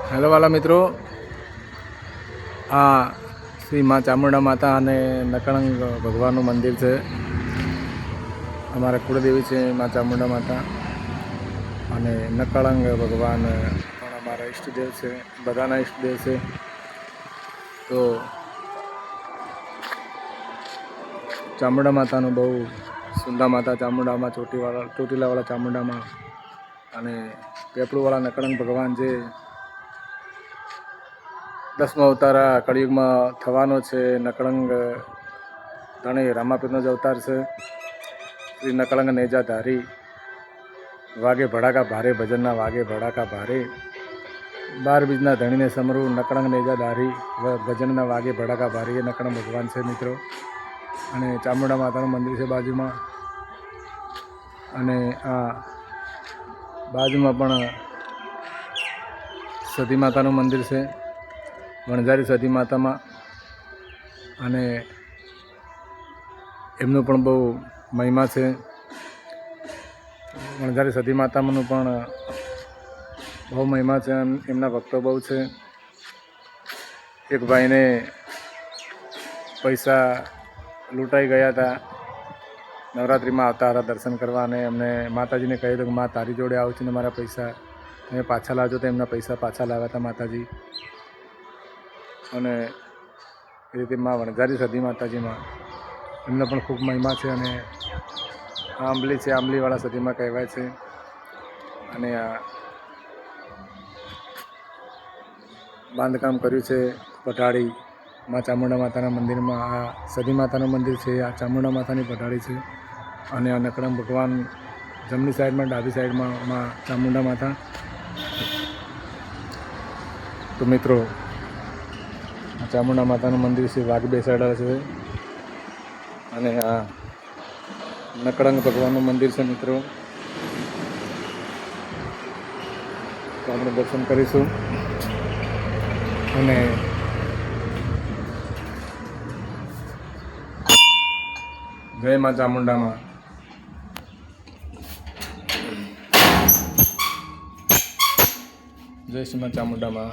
Hello वाला मित्रों, आ श्री माँ चामुंडा माता अने नकळंग भगवानનું મંદિર છે। અમારા કુળદેવી છે માँ ચામુંડા માતા અને નકળંગ ભગવાન પણ અમારા ઈષ્ટદેવ છે, બધાના ઈષ્ટદેવ છે। તો ચામુંડા માતાનું બહુ સુંદર માતા ચામુંડામાં ચોટીલાવાળા ચામુંડામાં અને પેપળુવાળા નકળંગ ભગવાન જે 10મા અવતાર કળિયુગમાં થવાનો છે। નકળંગ ધણી રામાપીરનો જ અવતાર છે। શ્રી નકળંગ નેજાધારી વાગે ભડાકા ભારે ભજનના વાગે ભડાકા ભારે 12 બીજના ધણીને સમરું નકળંગ નેજાધારી ભજનના વાગે ભડાકા ભારે એ નકળંગ ભગવાન છે મિત્રો। અને ચામુંડા માતાનું મંદિર છે બાજુમાં, અને આ બાજુમાં પણ સતી માતાનું મંદિર છે, વણઝારી સતી માતામાં, અને એમનું પણ બહુ મહિમા છે। વણઝારી સતી માતાનું પણ બહુ મહિમા છે, એમના ભક્તો બહુ છે। એક ભાઈને પૈસા લૂંટાઈ ગયા હતા, નવરાત્રિમાં આવતા હતા દર્શન કરવા, અને એમને માતાજીને કહ્યું હતું કે મા તારી જોડે આવું છું ને મારા પૈસા તમે પાછા લાવજો, તો એમના પૈસા પાછા લાવ્યા હતા માતાજી। અને એ રીતે મા વણઝારી સતી માતાજીમાં એમનો પણ ખૂબ મહિમા છે। અને આંબલી છે, આંબલીવાળા સતીમાં કહેવાય છે। અને આ બાંધકામ કર્યું છે પટાળી મા ચામુંડા માતાના મંદિરમાં। આ સતી માતાનું મંદિર છે, આ ચામુંડા માતાની પટાળી છે, અને આ નકળંગ ભગવાન જમણી સાઈડમાં, ડાબી સાઈડમાં મા ચામુંડા માતા। તો મિત્રો ચામુંડા માતાનું મંદિર છે, વાઘ બેસાડેલા છે, અને આ નકળંગ ભગવાનનું મંદિર છે મિત્રો। તો આપણે દર્શન કરીશું, અને જય મા ચામુંડામાં। જય શ્રી મા ચામુંડામાં।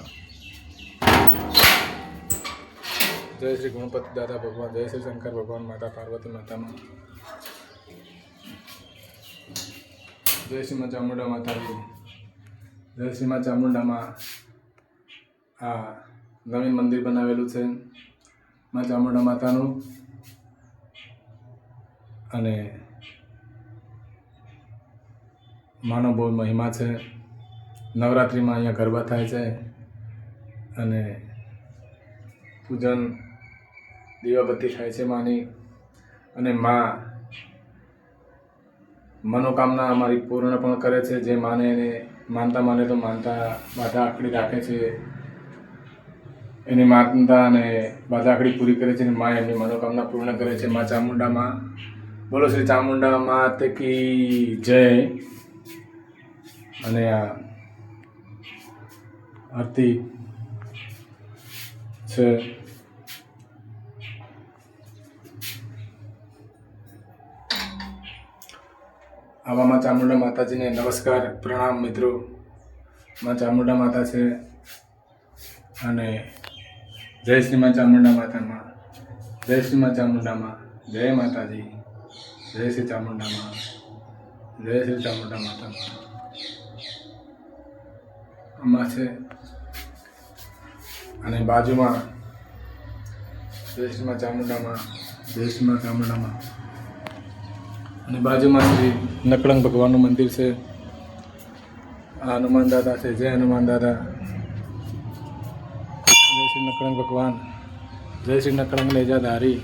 જય શ્રી ગણપતિ દાદા ભગવાન, જય શ્રી શંકર ભગવાન, માતા પાર્વતી માતામાં। જય શ્રી મા ચામુંડા માતાજી, જય શ્રી મા ચામુંડામાં। આ નવીન મંદિર બનાવેલું છે મા ચામુંડા માતાનું, અને માનો બહુ મહિમા છે। નવરાત્રિમાં અહીંયા ગરબા થાય છે, અને પૂજન દીવાબત્તી થાય છે માની, અને મા મનોકામના અમારી પૂર્ણ પણ કરે છે। જે માને એને માનતા માને તો માનતા બાધા આખડી રાખે છે, એની માનતા અને બાધા આખડી પૂરી કરે છે, અને મા એમની મનોકામના પૂર્ણ કરે છે। મા ચામુંડામાં બોલો શ્રી ચામુંડા માત કી જય। અને આ આરતી છે, આવા મા ચામુંડા માતાજીને નમસ્કાર પ્રણામ મિત્રો। મા ચામુંડા માતા છે, અને જય શ્રી મા ચામુંડા માતામાં, જય શ્રી મા ચામુંડામાં, જય માતાજી, જય શ્રી ચામુંડામાં, જય શ્રી ચામુંડા માતામાં। આમાં છે, અને બાજુમાં જય શ્રી મા ચામુંડામાં, જય શ્રી મા ચામુંડામાં, અને બાજુમાં શ્રી નકળંગ ભગવાનનું મંદિર છે। આ હનુમાન દાદા છે, જય હનુમાન દાદા, જય શ્રી નકળંગ ભગવાન, જય શ્રી નકળંગ નેજાધારી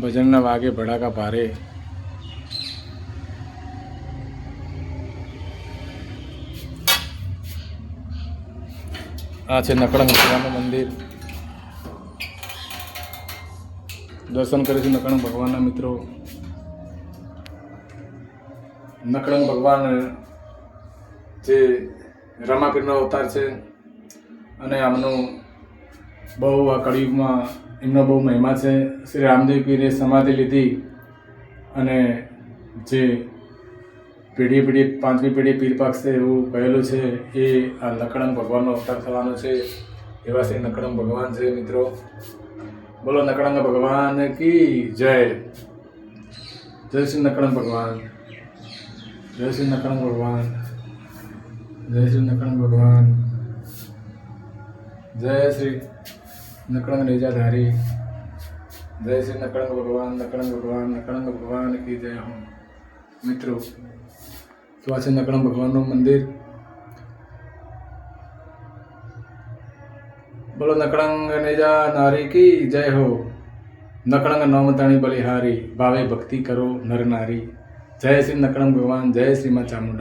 ભજનના વાગે ભડાકા ભારે। આ છે નકળંગ ભગવાનનું મંદિર, દર્શન કરીશું નકળંગ ભગવાનના મિત્રો। નકળંગ ભગવાન જે રામાપીરનો અવતાર છે, અને આમનું બહુ આ કળિયુગમાં એમનો બહુ મહિમા છે। શ્રી રામદેવ પીરે સમાધિ લીધી, અને જે પેઢી પેઢી પાંચમી પેઢી પીર પાકશે એવું કહેલું છે. એ આ નકળંગ ભગવાનનો અવતાર થવાનો છે. એવા શ્રી નકળંગ ભગવાન છે મિત્રો. બોલો નકળંગ ભગવાન કી જય. જય શ્રી નકળંગ ભગવાન. જય શ્રી નકળંગ ભગવાન. જય શ્રી નકળંગ ભગવાન. જય શ્રી નકળંગ નેજાધારી. જય શ્રી નકળંગ ભગવાન. નકળંગ ભગવાન. નકળંગ ભગવાન કી જય હો મિત્રો. તો આ છે નકળંગ ભગવાનનું મંદિર. બોલો નકળંગ નેજા નારી કી જય હો. નકળંગ નોમતાણી બલિહારી. ભાવે ભક્તિ કરો નર નારી. જય શ્રી નકળંગ ભગવાન. જય શ્રી માં ચામુંડા.